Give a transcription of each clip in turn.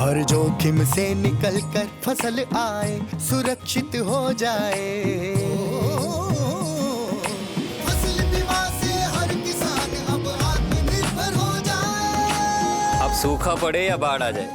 हर जोखिम से निकल कर फसल आए, सुरक्षित हो जाए। फसल बीमा से हर किसान अब आत्मनिर्भर हो जाए। अब सूखा पड़े या बाढ़ आ जाए,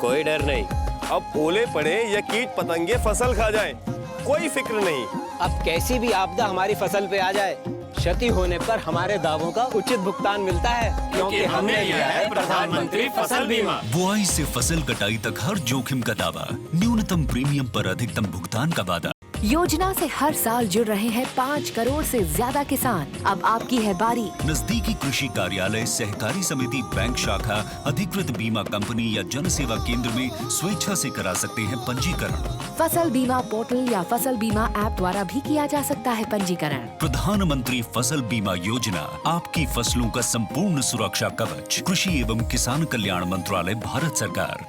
कोई डर नहीं। अब ओले पड़े या कीट पतंगे फसल खा जाए, कोई फिक्र नहीं। अब कैसी भी आपदा हमारी फसल पे आ जाए, क्षति होने पर हमारे दावों का उचित भुगतान मिलता है, क्योंकि हमने लिया है प्रधानमंत्री फसल बीमा। बुआई से फसल कटाई तक हर जोखिम का दावा, न्यूनतम प्रीमियम पर अधिकतम भुगतान का वादा। योजना से हर साल जुड़ रहे हैं 5 करोड़ से ज्यादा किसान। अब आपकी है बारी। नजदीकी कृषि कार्यालय, सहकारी समिति, बैंक शाखा, अधिकृत बीमा कंपनी या जन सेवा केंद्र में स्वेच्छा से करा सकते हैं पंजीकरण। फसल बीमा पोर्टल या फसल बीमा ऐप द्वारा भी किया जा सकता है पंजीकरण। प्रधानमंत्री फसल बीमा योजना, आपकी फसलों का संपूर्ण सुरक्षा कवच। कृषि एवं किसान कल्याण मंत्रालय, भारत सरकार।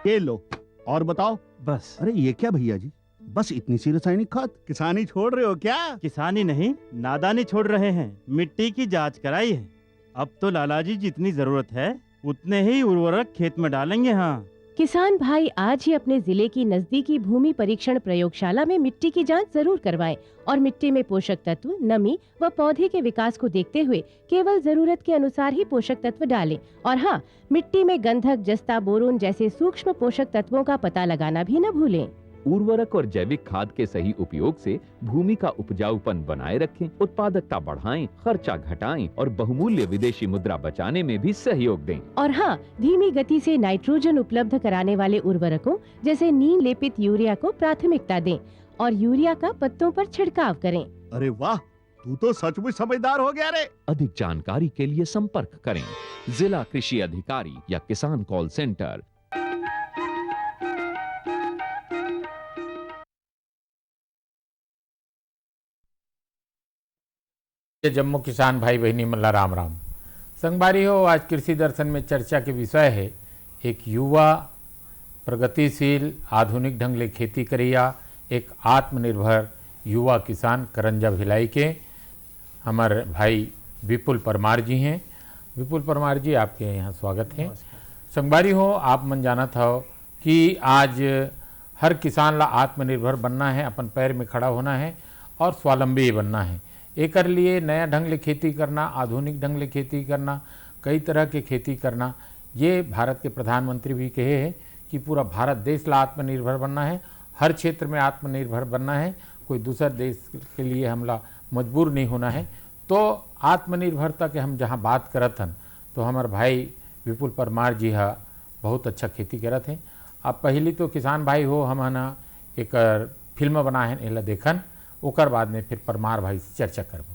ये लो और बताओ। बस। अरे ये क्या भैया जी, बस इतनी सी रासायनिक खाद? किसानी छोड़ रहे हो क्या? किसानी नहीं, नादानी छोड़ रहे हैं। मिट्टी की जांच कराई है। अब तो लाला जी जितनी जरूरत है उतने ही उर्वरक खेत में डालेंगे। हाँ, किसान भाई आज ही अपने जिले की नजदीकी भूमि परीक्षण प्रयोगशाला में मिट्टी की जांच जरूर करवाएं और मिट्टी में पोषक तत्व, नमी व पौधे के विकास को देखते हुए केवल जरूरत के अनुसार ही पोषक तत्व डालें। और हाँ, मिट्टी में गंधक, जस्ता, बोरोन जैसे सूक्ष्म पोषक तत्वों का पता लगाना भी न भूलें। उर्वरक और जैविक खाद के सही उपयोग से भूमि का उपजाऊपन बनाए रखें, उत्पादकता बढ़ाएं, खर्चा घटाएं और बहुमूल्य विदेशी मुद्रा बचाने में भी सहयोग दें। और हाँ, धीमी गति से नाइट्रोजन उपलब्ध कराने वाले उर्वरकों जैसे नीम लेपित यूरिया को प्राथमिकता दें और यूरिया का पत्तों पर छिड़काव करें। अरे वाह, तू तो सचमुच समझदार हो गया रे। अधिक जानकारी के लिए संपर्क करें जिला कृषि अधिकारी या किसान कॉल सेंटर। जम्मू किसान भाई बहनी मल्ला राम राम। संगबारी हो, आज कृषि दर्शन में चर्चा के विषय है एक युवा प्रगतिशील आधुनिक ढंग ले खेती करिया एक आत्मनिर्भर युवा किसान करंजा भिलाई के हमारे भाई विपुल परमार जी हैं। विपुल परमार जी, आपके यहाँ स्वागत है। संगबारी हो, आप मन जाना था कि आज हर किसान ला आत्मनिर्भर बनना है, अपन पैर में खड़ा होना है और स्वावलंबी बनना है। एक लिए नया ढंग ले खेती करना, आधुनिक ढंग ले खेती करना, कई तरह के खेती करना, ये भारत के प्रधानमंत्री भी कहे हैं कि पूरा भारत देश ला आत्मनिर्भर बनना है, हर क्षेत्र में आत्मनिर्भर बनना है, कोई दूसरा देश के लिए हमला मजबूर नहीं होना है। तो आत्मनिर्भरता के हम जहाँ बात करत हन तो हमारे भाई विपुल परमार जी हा बहुत अच्छा खेती करत हैं। अब पहली तो किसान भाई हो, हम ना एक फिल्म बना है, एला देखन, ओकर बाद में फिर परमार भाई से चर्चा करबो।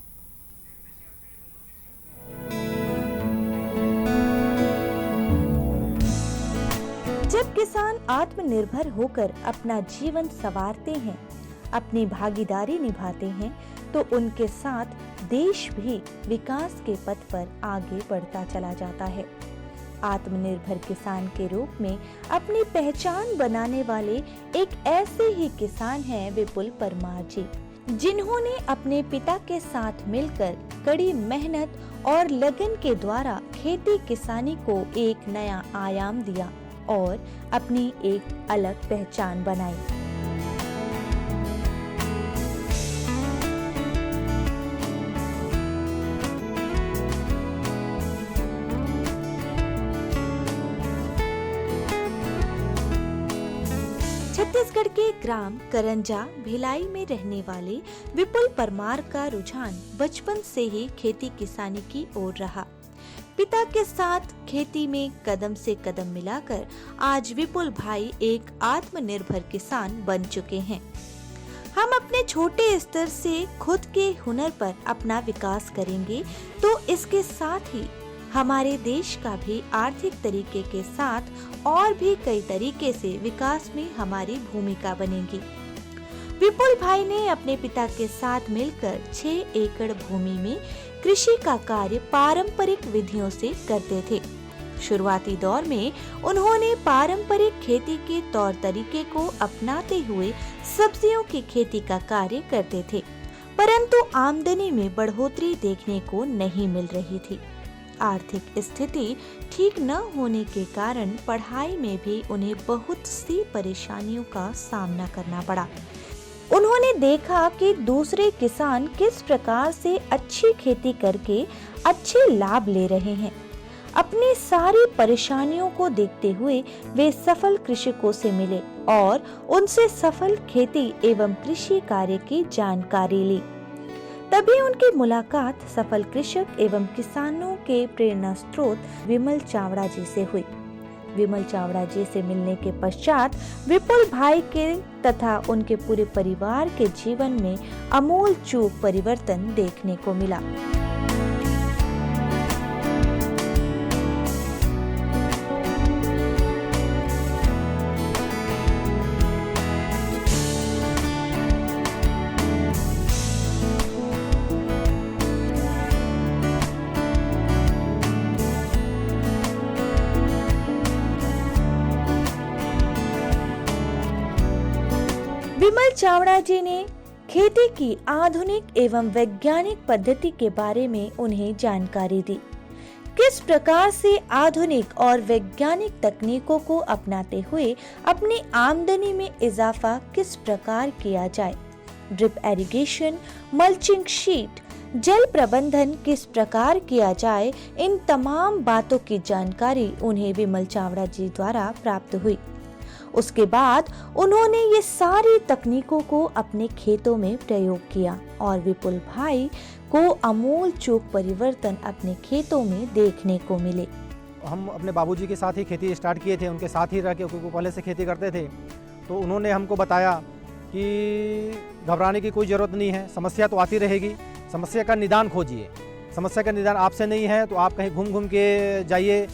जब किसान आत्मनिर्भर होकर अपना जीवन संवारते हैं, अपनी भागीदारी निभाते हैं, तो उनके साथ देश भी विकास के पथ पर आगे बढ़ता चला जाता है। आत्मनिर्भर किसान के रूप में अपनी पहचान बनाने वाले एक ऐसे ही किसान हैं विपुल परमार जी, जिन्होंने अपने पिता के साथ मिलकर कड़ी मेहनत और लगन के द्वारा खेती किसानी को एक नया आयाम दिया और अपनी एक अलग पहचान बनाई। छत्तीसगढ़ के ग्राम करंजा भिलाई में रहने वाले विपुल परमार का रुझान बचपन से ही खेती किसानी की ओर रहा। पिता के साथ खेती में कदम से कदम मिलाकर आज विपुल भाई एक आत्मनिर्भर किसान बन चुके हैं। हम अपने छोटे स्तर से खुद के हुनर पर अपना विकास करेंगे तो इसके साथ ही हमारे देश का भी आर्थिक तरीके के साथ और भी कई तरीके से विकास में हमारी भूमिका बनेगी। विपुल भाई ने अपने पिता के साथ मिलकर 6 एकड़ भूमि में कृषि का कार्य पारंपरिक विधियों से करते थे। शुरुआती दौर में उन्होंने पारंपरिक खेती के तौर तरीके को अपनाते हुए सब्जियों की खेती का कार्य करते थे, परंतु आमदनी में बढ़ोतरी देखने को नहीं मिल रही थी। आर्थिक स्थिति ठीक न होने के कारण पढ़ाई में भी उन्हें बहुत सी परेशानियों का सामना करना पड़ा। उन्होंने देखा कि दूसरे किसान किस प्रकार से अच्छी खेती करके अच्छे लाभ ले रहे हैं। अपनी सारी परेशानियों को देखते हुए वे सफल कृषकों से मिले और उनसे सफल खेती एवं कृषि कार्य की जानकारी ली। तभी उनकी मुलाकात सफल कृषक एवं किसानों के प्रेरणा स्रोत विमल चावड़ा जी से हुई। विमल चावड़ा जी से मिलने के पश्चात विपुल भाई के तथा उनके पूरे परिवार के जीवन में आमूल चूक परिवर्तन देखने को मिला। विमल चावड़ा जी ने खेती की आधुनिक एवं वैज्ञानिक पद्धति के बारे में उन्हें जानकारी दी। किस प्रकार से आधुनिक और वैज्ञानिक तकनीकों को अपनाते हुए अपनी आमदनी में इजाफा किस प्रकार किया जाए, ड्रिप इरिगेशन, मल्चिंग शीट, जल प्रबंधन किस प्रकार किया जाए, इन तमाम बातों की जानकारी उन्हें विमल चावड़ा जी द्वारा प्राप्त हुई। उसके बाद उन्होंने ये सारी तकनीकों को अपने खेतों में प्रयोग किया और विपुल भाई को आमूल चूक परिवर्तन अपने खेतों में देखने को मिले। हम अपने बाबूजी के साथ ही खेती स्टार्ट किए थे, उनके साथ ही रह के, क्योंकि पहले से खेती करते थे। तो उन्होंने हमको बताया कि घबराने की कोई ज़रूरत नहीं है, समस्या तो आती रहेगी, समस्या का निदान खोजिए। समस्या का निदान आपसे नहीं है तो आप कहीं घूम घूम के जाइए,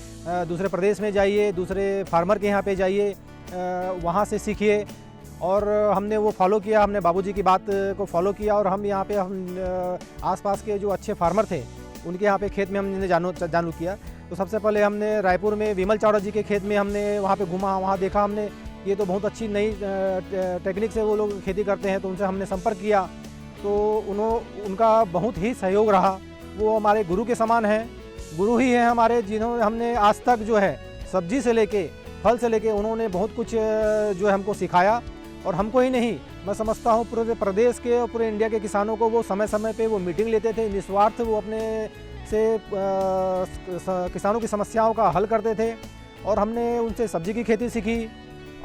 दूसरे प्रदेश में जाइए, दूसरे फार्मर के यहाँ पे जाइए, वहाँ से सीखिए। और हमने वो फॉलो किया, हमने बाबूजी की बात को फॉलो किया और हम यहाँ पे आसपास के जो अच्छे फार्मर थे उनके यहाँ पे खेत में हमने जानू किया। तो सबसे पहले हमने रायपुर में विमल चावड़ा जी के खेत में हमने वहाँ पे घूमा, वहाँ देखा हमने ये तो बहुत अच्छी नई टेक्निक से वो लोग खेती करते हैं। तो उनसे हमने संपर्क किया तो उनका बहुत ही सहयोग रहा। वो हमारे गुरु के समान हैं, गुरु ही हैं हमारे, जिन्होंने हमने आज तक जो है सब्जी से लेके फल से लेके उन्होंने बहुत कुछ जो है हमको सिखाया। और हमको ही नहीं, मैं समझता हूँ पूरे प्रदेश के और पूरे इंडिया के किसानों को वो समय समय पे वो मीटिंग लेते थे, निस्वार्थ वो अपने से किसानों की समस्याओं का हल करते थे। और हमने उनसे सब्जी की खेती सीखी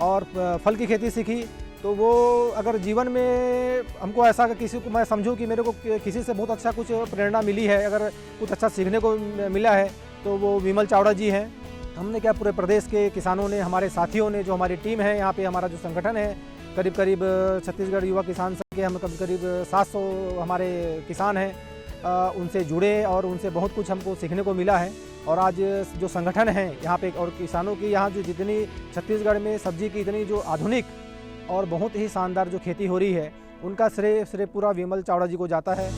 और फल की खेती सीखी। तो वो अगर जीवन में हमको ऐसा किसी को मैं समझूं कि मेरे को किसी से बहुत अच्छा कुछ प्रेरणा मिली है, अगर कुछ अच्छा सीखने को मिला है तो वो विमल चावड़ा जी हैं। हमने क्या, पूरे प्रदेश के किसानों ने, हमारे साथियों ने, जो हमारी टीम है यहाँ पे, हमारा जो संगठन है, करीब करीब छत्तीसगढ़ युवा किसान संघ के हम करीब 700 हमारे किसान हैं, उनसे जुड़े और उनसे बहुत कुछ हमको सीखने को मिला है। और आज जो संगठन है यहाँ पे और किसानों की यहाँ जो जितनी छत्तीसगढ़ में सब्जी की इतनी जो आधुनिक और बहुत ही शानदार जो खेती हो रही है, उनका श्रेय पूरा विमल चावड़ा जी को जाता है।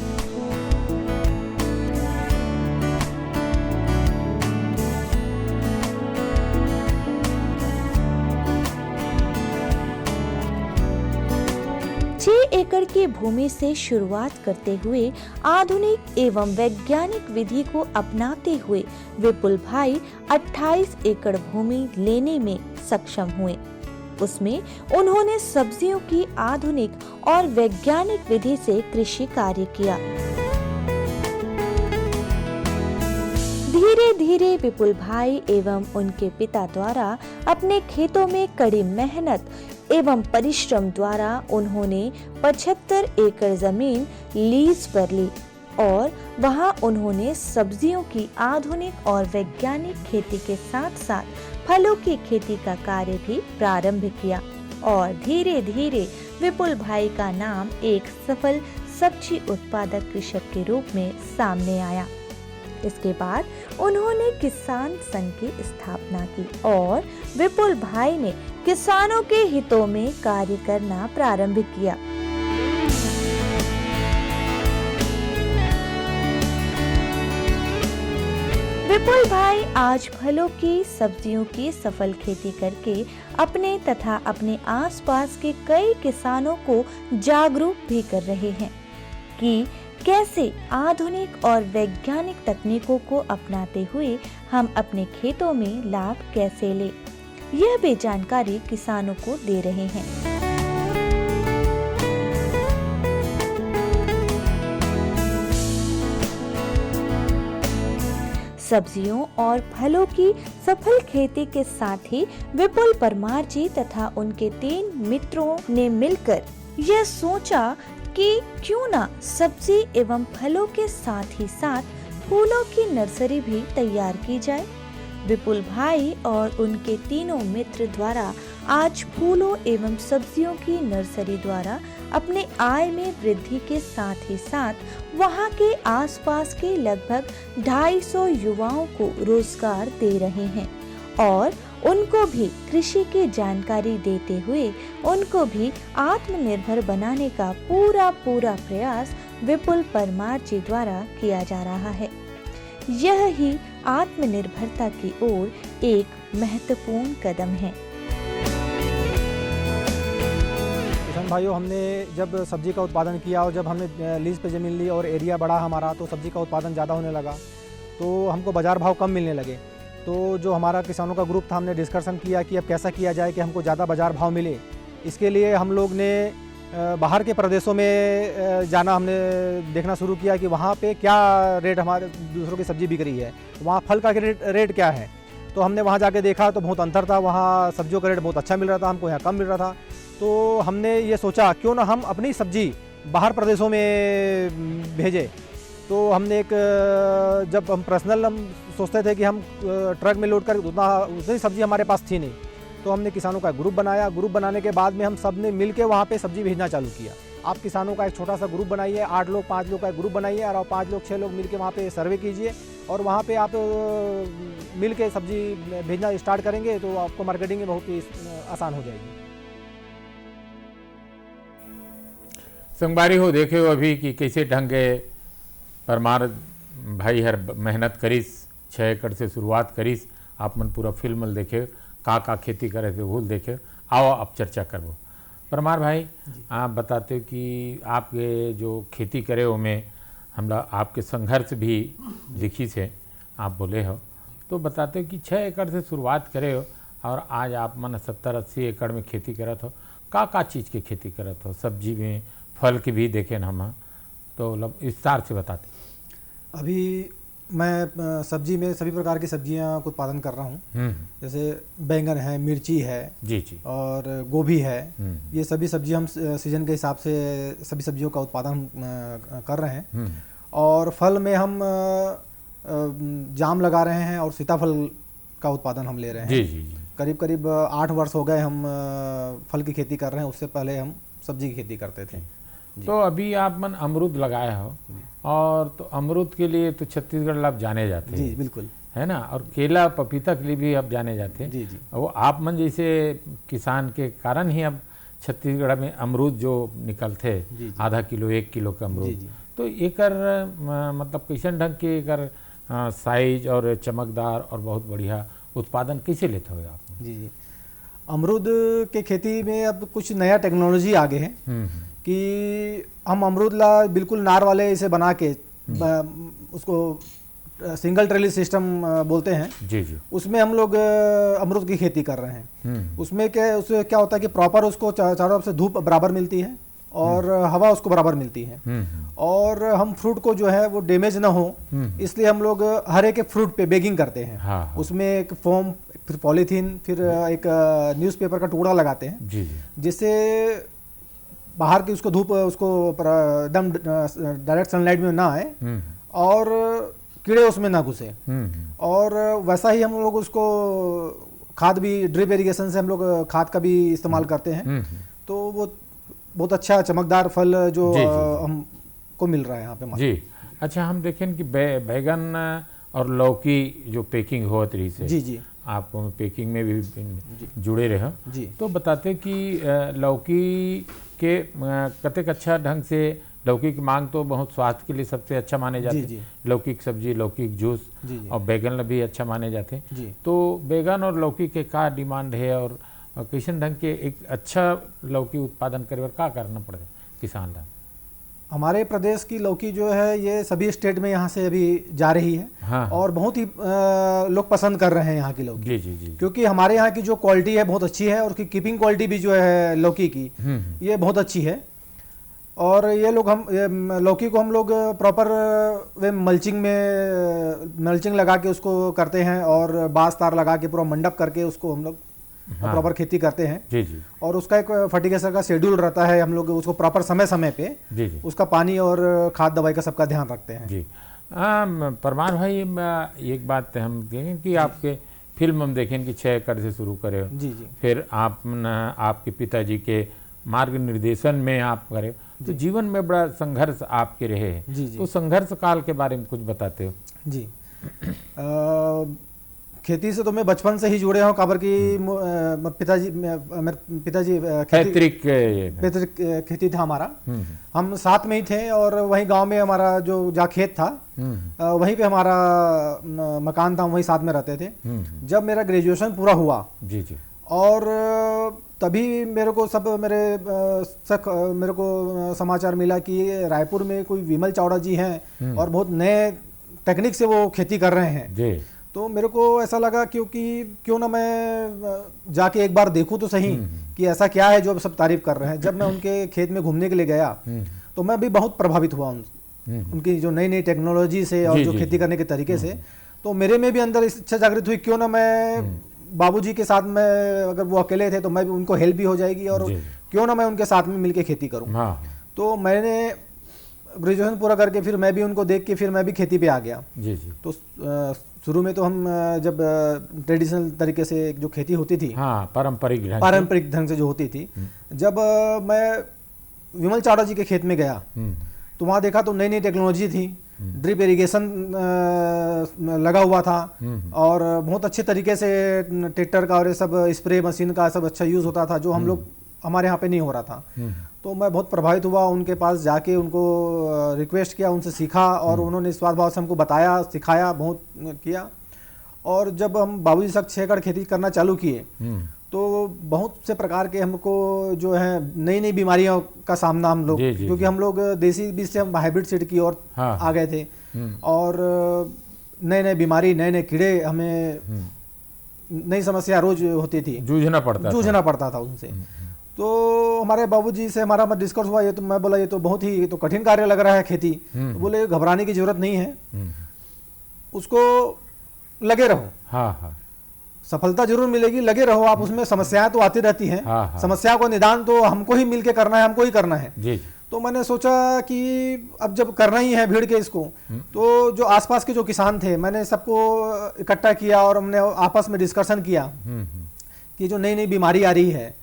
एकड़ की भूमि से शुरुआत करते हुए आधुनिक एवं वैज्ञानिक विधि को अपनाते हुए विपुल भाई 28 एकड़ भूमि लेने में सक्षम हुए। उसमें उन्होंने सब्जियों की आधुनिक और वैज्ञानिक विधि से कृषि कार्य किया। धीरे धीरे विपुल भाई एवं उनके पिता द्वारा अपने खेतों में कड़ी मेहनत एवं परिश्रम द्वारा उन्होंने 75 एकड़ जमीन लीज पर ली और वहां उन्होंने सब्जियों की आधुनिक और वैज्ञानिक खेती के साथ साथ फलों की खेती का कार्य भी प्रारंभ किया। और धीरे धीरे विपुल भाई का नाम एक सफल सब्जी उत्पादक कृषक के रूप में सामने आया। इसके बाद उन्होंने किसान संघ की स्थापना की और विपुल भाई ने किसानों के हितों में कार्य करना प्रारंभ किया। विपुल भाई आज फलों की, सब्जियों की सफल खेती करके अपने तथा अपने आसपास के कई किसानों को जागरूक भी कर रहे हैं कि कैसे आधुनिक और वैज्ञानिक तकनीकों को अपनाते हुए हम अपने खेतों में लाभ कैसे लें, यह भी जानकारी किसानों को दे रहे हैं। सब्जियों और फलों की सफल खेती के साथ ही विपुल परमार जी तथा उनके 3 मित्रों ने मिलकर यह सोचा कि क्यों ना सब्जी एवं फलों के साथ ही साथ फूलों की नर्सरी भी तैयार की जाए। विपुल भाई और उनके तीनों मित्र द्वारा आज फूलों एवं सब्जियों की नर्सरी द्वारा अपने आय में वृद्धि के साथ ही साथ वहां के आसपास के लगभग 250 युवाओं को रोजगार दे रहे हैं और उनको भी कृषि की जानकारी देते हुए उनको भी आत्मनिर्भर बनाने का पूरा प्रयास विपुल परमार जी द्वारा किया जा रहा है। यह ही आत्मनिर्भरता की ओर एक महत्वपूर्ण कदम है। किसान भाइयों, हमने जब सब्जी का उत्पादन किया और जब हमने लीज पे ज़मीन ली और एरिया बढ़ा हमारा, तो सब्जी का उत्पादन ज़्यादा होने लगा, तो हमको बाज़ार भाव कम मिलने लगे। तो जो हमारा किसानों का ग्रुप था, हमने डिस्कशन किया कि अब कैसा किया जाए कि हमको ज़्यादा बाज़ार भाव मिले। इसके लिए हम लोग ने बाहर के प्रदेशों में जाना, हमने देखना शुरू किया कि वहाँ पे क्या रेट हमारे दूसरों की सब्ज़ी बिक रही है, वहाँ फल का रेट क्या है। तो हमने वहाँ जाके देखा तो बहुत अंतर था, वहाँ सब्जियों का रेट बहुत अच्छा मिल रहा था, हमको यहाँ कम मिल रहा था। तो हमने ये सोचा क्यों ना हम अपनी सब्ज़ी बाहर प्रदेशों में भेजें। तो हमने जब हम पर्सनल हम सोचते थे कि हम ट्रक में लोड कर उतनी सब्ज़ी हमारे पास थी नहीं, तो हमने किसानों का ग्रुप बनाया। ग्रुप बनाने के बाद में हम सब ने मिल के वहाँ पर सब्ज़ी भेजना चालू किया। आप किसानों का एक छोटा सा ग्रुप बनाइए, 8 लोग 5 लोग का ग्रुप बनाइए और 5 लोग 6 लोग मिल के वहाँ पे सर्वे कीजिए और वहाँ पे आप मिल के सब्ज़ी भेजना स्टार्ट करेंगे तो आपको मार्केटिंग में बहुत ही आसान हो जाएगी। संगवारी हो देखे हो अभी कि कैसे ढंगे परमार भाई हर मेहनत करीस, 6 एकड़ से शुरुआत करीस। आप मन पूरा फिल्म देखे का खेती करे थे भूल देखे। आओ अब चर्चा करबो। परमार भाई, आप बताते हो कि आपके जो खेती करे हो में हमला आपके संघर्ष भी दिखी से आप बोले हो, तो बताते हो कि 6 एकड़ से शुरुआत करे हो और आज आप मन 70-80 एकड़ में खेती करत हो। का चीज़ की खेती करत हो? सब्जी में, फल की भी देखें हम, तो विस्तार से बताते। अभी मैं सब्जी में सभी प्रकार की सब्जियां को उत्पादन कर रहा हूं। जैसे बैंगन है, मिर्ची है जी और गोभी है। ये सभी सब्जी हम सीजन के हिसाब से सभी सब्जियों का उत्पादन कर रहे हैं। और फल में हम जाम लगा रहे हैं और सीताफल का उत्पादन हम ले रहे हैं। जी। करीब 8 वर्ष हो गए हम फल की खेती कर रहे हैं। उससे पहले हम सब्जी की खेती करते थे। तो अभी आप मन अमरूद लगाए हो, और तो अमरूद के लिए तो छत्तीसगढ़ लाभ जाने जाते हैं। जी बिल्कुल, है ना। और केला पपीता के लिए भी अब जाने जाते हैं। जी। वो आप मन जैसे किसान के कारण ही अब छत्तीसगढ़ में अमरूद जो निकलते आधा किलो 1 किलो का अमरूद, तो एकर मतलब कैसन ढंग के एकर साइज और चमकदार और बहुत बढ़िया उत्पादन कैसे लेते हो आप? जी, अमरूद के खेती में अब कुछ नया टेक्नोलॉजी आगे है कि हम अमरूद ला बिल्कुल नार वाले इसे बना के उसको सिंगल ट्रेली सिस्टम बोलते हैं। जी। उसमें हम लोग अमरूद की खेती कर रहे हैं। उसमें क्या होता है कि प्रॉपर उसको चारों तरफ से धूप बराबर मिलती है और हवा उसको बराबर मिलती है और हम फ्रूट को जो है वो डैमेज ना हो, इसलिए हम लोग हर एक फ्रूट पे बेगिंग करते हैं। हाँ। उसमें एक फोम, फिर पॉलीथीन, फिर एक न्यूज़पेपर का टुकड़ा लगाते हैं जिससे बाहर की उसको धूप उसको एकदम डायरेक्ट सनलाइट में ना आए और कीड़े उसमें ना घुसे। और वैसा ही हम लोग उसको खाद भी ड्रिप इरिगेशन से हम लोग खाद का भी इस्तेमाल करते हैं। तो वो बहुत अच्छा चमकदार फल जो हमको मिल रहा है यहाँ पे। जी अच्छा, हम देखें कि बैगन और लौकी जो पैकिंग होत रही से जी आप पैकिंग में भी जुड़े रहे जी, तो बताते कि लौकी के कतेक अच्छा ढंग से लौकी की मांग तो बहुत स्वास्थ्य के लिए सबसे अच्छा माने जाते हैं। लौकी की सब्जी, लौकी की जूस और बैगन भी अच्छा माने जाते हैं। तो बैगन और लौकी के का डिमांड है और कैसे ढंग के एक अच्छा लौकी उत्पादन करे का करना पड़े किसान ला? हमारे प्रदेश की लौकी जो है ये सभी स्टेट में यहाँ से अभी जा रही है। हाँ। और बहुत ही लोग पसंद कर रहे हैं यहाँ की लौकी। जी जी जी। क्योंकि हमारे यहाँ की जो क्वालिटी है बहुत अच्छी है और उसकी कीपिंग क्वालिटी भी जो है लौकी की ये बहुत अच्छी है। और ये लोग लौकी को हम लोग प्रॉपर वे मल्चिंग लगा के उसको करते हैं और बांस तार लगा के पूरा मंडप करके उसको हम लोग प्रॉपर खेती करते हैं। जी जी। और उसका एक फर्टिलाइजर का शेड्यूल रहता है, हम लोग उसको प्रॉपर समय समय पे जी जी उसका पानी और खाद दवाई का सबका ध्यान रखते हैं। जी। परमार भाई, एक बात हम देखें कि आपके फिल्म हम देखें कि 6 एकड़ से शुरू करे। जी जी। फिर आपके पिताजी के मार्ग निर्देशन में आप करे, तो जीवन में बड़ा संघर्ष आपके रहे हैं। जी जी। तो संघर्ष काल के बारे में कुछ बताते हो? जी। खेती से तो मैं बचपन से ही जुड़े हूँ, काबर की मेरे पिताजी पैतृक खेती था हमारा। हम साथ में ही थे और वहीं गांव में हमारा जो जहाँ खेत था वहीं पे हमारा मकान था, वहीं साथ में रहते थे। जब मेरा ग्रेजुएशन पूरा हुआ जी जी, और तभी मेरे को समाचार मिला कि रायपुर में कोई विमल चावड़ा जी हैं और बहुत नए टेक्निक से वो खेती कर रहे हैं जी। तो मेरे को ऐसा लगा क्यों ना मैं जाके एक बार देखूं तो सही कि ऐसा क्या है जो सब तारीफ कर रहे हैं। जब मैं उनके खेत में घूमने के लिए गया तो मैं भी बहुत प्रभावित हुआ उनकी जो नई नई टेक्नोलॉजी से और जो खेती करने के तरीके से। तो मेरे में भी अंदर इच्छा जागृत हुई, क्यों ना मैं बाबूजी के साथ में, अगर वो अकेले थे तो मैं भी उनको हेल्प भी हो जाएगी और क्यों ना मैं उनके साथ में मिलके खेती करूं। तो मैंने ग्रेजुएशन पूरा करके फिर मैं भी उनको देख के फिर मैं भी खेती पे आ गया। जी जी। तो शुरू में तो हम जब ट्रेडिशनल तरीके से जो खेती होती थी, हाँ, पारंपरिक ढंग से जो होती थी, जब मैं विमल चावड़ा जी के खेत में गया तो वहाँ देखा तो नई नई टेक्नोलॉजी थी, ड्रिप इरिगेशन लगा हुआ था और बहुत अच्छे तरीके से ट्रैक्टर का और ये सब स्प्रे मशीन का सब अच्छा यूज़ होता था, जो हम लोग हमारे यहाँ पे नहीं हो रहा था। तो मैं बहुत प्रभावित हुआ, उनके पास जाके उनको रिक्वेस्ट किया, उनसे सीखा और उन्होंने स्वाद भाव से हमको बताया, सिखाया, बहुत किया। और जब हम बाबूजी से 6 एकड़ खेती करना चालू किए तो बहुत से प्रकार के हमको जो है नई नई बीमारियों का सामना हम लोग, क्योंकि हम लोग देसी बीज से हम हाइब्रिड सीड की ओर आ गए थे और नए नए बीमारी, नए नए कीड़े, हमें नई समस्या रोज होती थी, जूझना पड़ता था उनसे। तो हमारे बाबूजी से हमारा डिस्कस हुआ, ये तो मैं बोला ये तो बहुत ही तो कठिन कार्य लग रहा है खेती। तो बोले घबराने की जरूरत नहीं है, उसको लगे रहो। हाँ। सफलता जरूर मिलेगी, लगे रहो आप उसमें। समस्याएं तो आती रहती हैं, समस्या को निदान तो हमको ही मिलके करना है, हमको ही करना है। जी। तो मैंने सोचा कि अब जब करना ही है भीड़ के इसको, तो जो आसपास के जो किसान थे मैंने सबको इकट्ठा किया और हमने आपस में डिस्कशन किया कि जो नई नई बीमारी आ रही है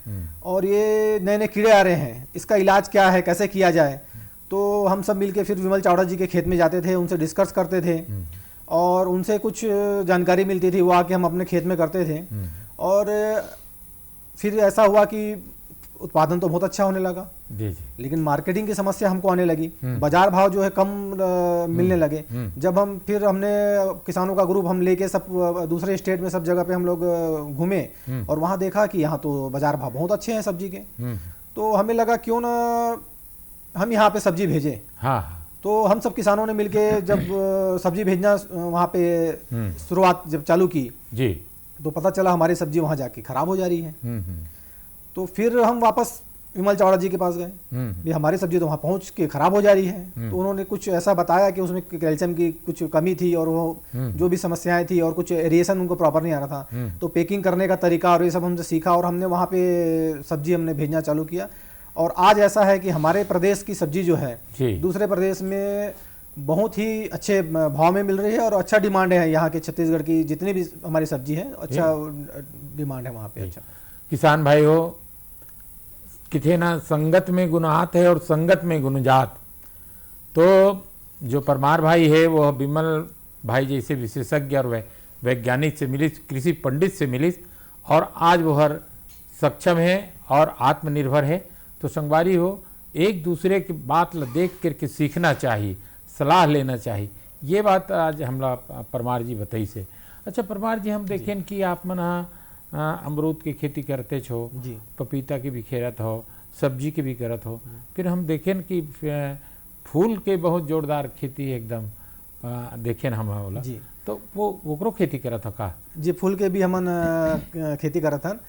और ये नए नए कीड़े आ रहे हैं, इसका इलाज क्या है, कैसे किया जाए। तो हम सब मिलके फिर विमल चावड़ा जी के खेत में जाते थे, उनसे डिस्कस करते थे और उनसे कुछ जानकारी मिलती थी, वो आके हम अपने खेत में करते थे। और फिर ऐसा हुआ कि उत्पादन तो बहुत अच्छा होने लगा, लेकिन मार्केटिंग की समस्या हमको आने लगी, बाजार भाव जो है कम मिलने लगे। जब हमने किसानों का ग्रुप हम लेके सब दूसरे स्टेट में सब जगह पे हम लोग घूमे और वहाँ देखा कि यहाँ तो बाजार भाव बहुत अच्छे हैं सब्जी के। तो हमें लगा क्यों ना हम यहाँ पे सब्जी भेजें। तो हम सब किसानों ने मिलके जब सब्जी भेजना वहाँ पे शुरुआत जब चालू की जी, तो पता चला हमारी सब्जी वहाँ जाके खराब हो जा रही है। तो फिर हम वापस विमल चावड़ा जी के पास गए, भी हमारी सब्जी तो वहाँ पहुँच के खराब हो जा रही है। तो उन्होंने कुछ ऐसा बताया कि उसमें कैल्शियम की कुछ कमी थी और वो जो भी समस्याएं थी और कुछ एरिएशन उनको प्रॉपर नहीं आ रहा था। तो पैकिंग करने का तरीका और ये सब हमसे सीखा और हमने वहाँ पे सब्जी हमने भेजना चालू किया। और आज ऐसा है कि हमारे प्रदेश की सब्जी जो है दूसरे प्रदेश में बहुत ही अच्छे भाव में मिल रही है और अच्छा डिमांड है। यहाँ के छत्तीसगढ़ की जितनी भी हमारी सब्जी है अच्छा डिमांड है वहाँ पे। अच्छा किसान भाई हो, किथे ना संगत में गुनाहत है और संगत में गुनजात। तो जो परमार भाई है वो विमल भाई जैसे विशेषज्ञ और वैज्ञानिक से मिली, कृषि पंडित से मिली और आज वो हर सक्षम है और आत्मनिर्भर है। तो संगवारी हो, एक दूसरे की बात देख करके सीखना चाहिए, सलाह लेना चाहिए। ये बात आज हमला परमार जी बताई से। अच्छा परमार जी, हम देखें कि आप मन अमरूद की खेती करते छो, पपीता की भी खेरत हो, सब्जी के भी करत हो, फिर हम देखें कि फूल के बहुत जोरदार खेती एकदम देखे ना हम बोला जी। तो वो ओकरो खेती करा था का? जी, फूल के भी हमन खेती करत हन।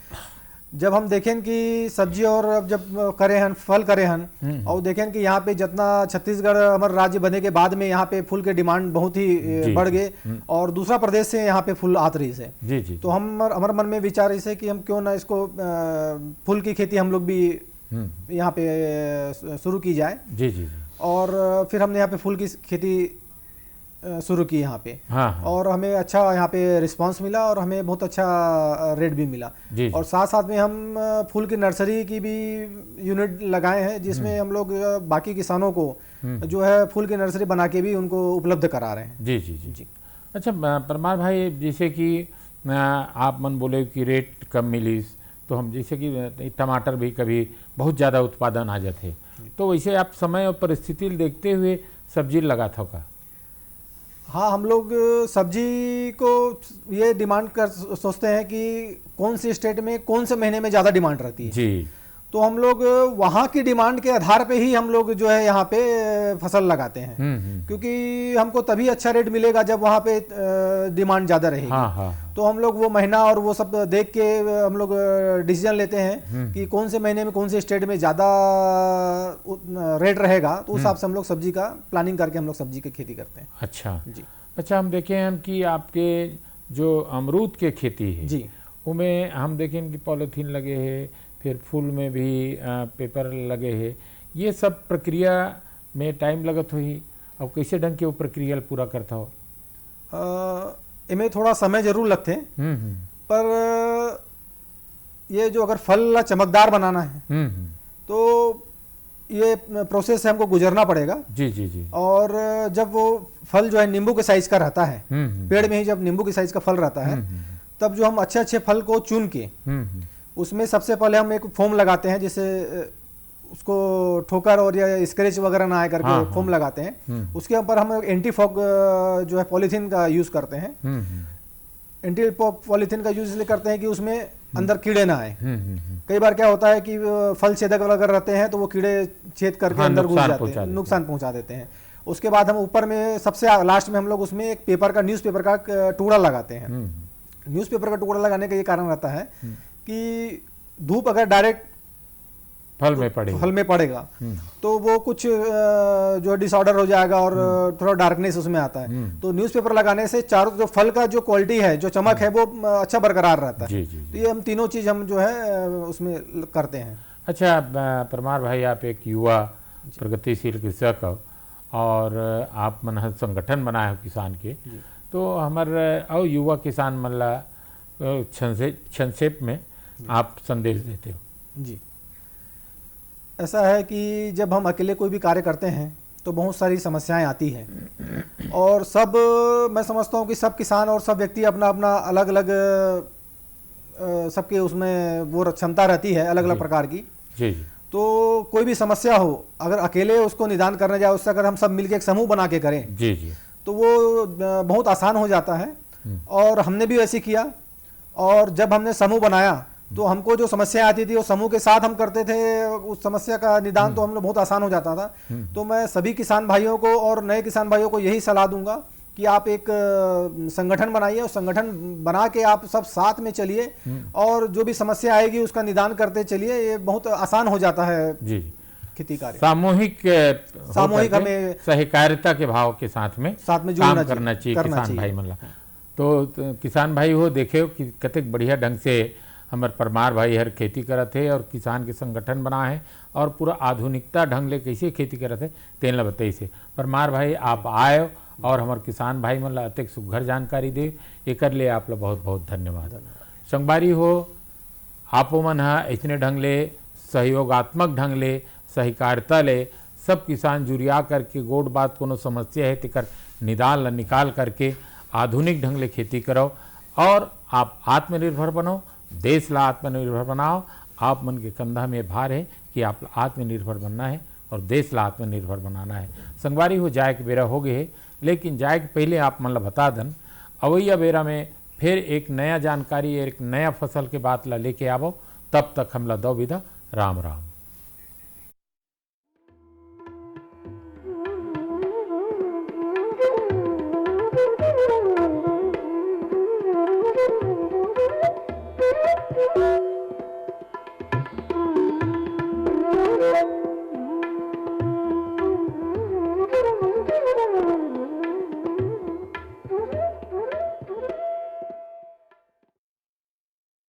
जब हम देखें कि सब्जी और अब जब करे हन फल करे हन और देखें कि यहाँ पे जितना छत्तीसगढ़ हमारे राज्य बने के बाद में यहाँ पे फूल के डिमांड बहुत ही बढ़ गए और दूसरा प्रदेश से यहाँ पे फूल आत रही से। जी जी। तो हम हमारे मन में विचार इसे कि हम क्यों ना इसको फूल की खेती हम लोग भी यहाँ पे शुरू की जाए। जी जी जी। और फिर हमने यहाँ पे फूल की खेती शुरू की यहाँ पे। हाँ, हाँ। और हमें अच्छा यहाँ पे रिस्पांस मिला और हमें बहुत अच्छा रेट भी मिला। जी, और साथ साथ में हम फूल की नर्सरी की भी यूनिट लगाए हैं जिसमें हम लोग बाकी किसानों को जो है फूल की नर्सरी बना के भी उनको उपलब्ध करा रहे हैं। जी जी जी, जी। अच्छा परमार भाई, जैसे कि आप मन बोले कि रेट कम मिली तो हम जैसे कि टमाटर भी कभी बहुत ज़्यादा उत्पादन आ जाते, तो वैसे आप समय और परिस्थिति देखते हुए सब्जी लगा था का? हाँ, हम लोग सब्जी को ये डिमांड कर सोचते हैं कि कौन सी स्टेट में कौन से महीने में ज़्यादा डिमांड रहती है। जी। तो हम लोग वहाँ की डिमांड के आधार पे ही हम लोग जो है यहाँ पे फसल लगाते हैं। क्योंकि हमको तभी अच्छा रेट मिलेगा जब वहाँ पे डिमांड ज़्यादा रहेगी। हाँ, हाँ। तो हम लोग वो महीना और वो सब देख के हम लोग डिसीजन लेते हैं कि कौन से महीने में कौन से स्टेट में ज़्यादा रेट रहेगा, तो उस हिसाब से हम लोग सब्जी का प्लानिंग करके हम लोग सब्जी की खेती करते हैं। अच्छा जी। अच्छा, हम देखें हम कि आपके जो अमरूद के खेती है जी, उनमें हम देखें कि पॉलीथीन लगे है, फिर फूल में भी पेपर लगे है, ये सब प्रक्रिया में टाइम लगत हुई और कैसे ढंग के वो प्रक्रिया पूरा करता हो? इनमें थोड़ा समय जरूर लगते हैं, पर ये जो अगर फल चमकदार बनाना है तो ये प्रोसेस से हमको गुजरना पड़ेगा। जी जी जी। और जब वो फल जो है नींबू के साइज का रहता है, पेड़ में ही जब नींबू के साइज का फल रहता है, तब जो हम अच्छे अच्छे फल को चुन के उसमें सबसे पहले हम एक फोम लगाते हैं, जिससे उसको ठोकर और या स्क्रैच वगैरह ना आए करके हाँ, फोम लगाते हैं। उसके ऊपर हम एंटी फॉग जो है पॉलीथीन का यूज करते हैं। एंटी फॉग पॉलीथीन का यूज इसलिए करते हैं कि उसमें अंदर कीड़े ना आए। कई बार क्या होता है कि फल छेदक वगैरह रहते हैं तो वो कीड़े छेद करके अंदर घुस जाते हैं, नुकसान पहुंचा देते हैं। उसके बाद हम ऊपर में सबसे लास्ट में हम लोग उसमें एक पेपर का न्यूज़पेपर का टुकड़ा लगाते हैं। न्यूज़पेपर का टुकड़ा लगाने का ये कारण रहता है कि धूप अगर डायरेक्ट फल में पड़ेगा तो वो कुछ जो डिसऑर्डर हो जाएगा और थोड़ा डार्कनेस उसमें आता है। तो न्यूज़पेपर लगाने से चारों जो फल का जो क्वालिटी है, जो चमक है, वो अच्छा बरकरार रहता है। तो ये हम तीनों चीज हम जो है उसमें करते हैं। अच्छा परमार भाई, आप एक युवा प्रगतिशील कृषक हो और आप मन संगठन बनाए हो किसान के, तो हमारे और युवा किसान मल्ला संक्षेप में आप संदेश देते हो? जी, ऐसा है कि जब हम अकेले कोई भी कार्य करते हैं तो बहुत सारी समस्याएं आती हैं और सब मैं समझता हूँ कि सब किसान और सब व्यक्ति अपना अपना अलग अलग सबके उसमें वो क्षमता रहती है अलग अलग प्रकार की। जी। तो कोई भी समस्या हो, अगर अकेले उसको निदान करने जाए, उससे अगर हम सब मिलकर एक समूह बना के करें जी जी, तो वो बहुत आसान हो जाता है। और हमने भी ऐसे किया, और जब हमने समूह बनाया तो हमको जो समस्या आती थी वो समूह के साथ हम करते थे, उस समस्या का निदान तो हम लोग बहुत आसान हो जाता था। तो मैं सभी किसान भाइयों को और नए किसान भाइयों को यही सलाह दूंगा कि आप एक संगठन बनाइए और संगठन बना के आप सब साथ में चलिए और जो भी समस्या आएगी उसका निदान करते चलिए। ये बहुत आसान हो जाता है जी खेती कार्य। सामूहिक हमें सहकारिता के भाव के साथ में काम करना चाहिए किसान भाई मतलब। तो किसान भाई हो देखे कि कतक बढ़िया ढंग से हमारे परमार भाई हर खेती करत है और किसान के संगठन बना है और पूरा आधुनिकता ढंग ले कैसे खेती करत है तेन ला बताई से। परमार भाई आप आए और हमारे किसान भाई मन ला अतिक सुघर जानकारी दे, एक लिए आप ला बहुत बहुत धन्यवाद। संगवारी हो आपो मन हा ऐसने ढंग ले सहयोगात्मक ढंग ले सहकारिता ले सब किसान जुरिया करके गोट बात कोनो समस्या है तेकर निदान ला निकाल करके आधुनिक ढंग ले खेती करो और आप आत्मनिर्भर बनो, देश ला आत्मनिर्भर बनाओ। आप मन के कंधा में भार है कि आप आत्मनिर्भर बनना है और देश ला आत्मनिर्भर बनाना है। संगवारी हो जाए के बेरा हो गए है, लेकिन जाए के पहले आप मन ला बता दन अवैया बेरा में फिर एक नया जानकारी एक नया फसल के बात ला लेके आवो। तब तक हम ला दो विदा, राम राम।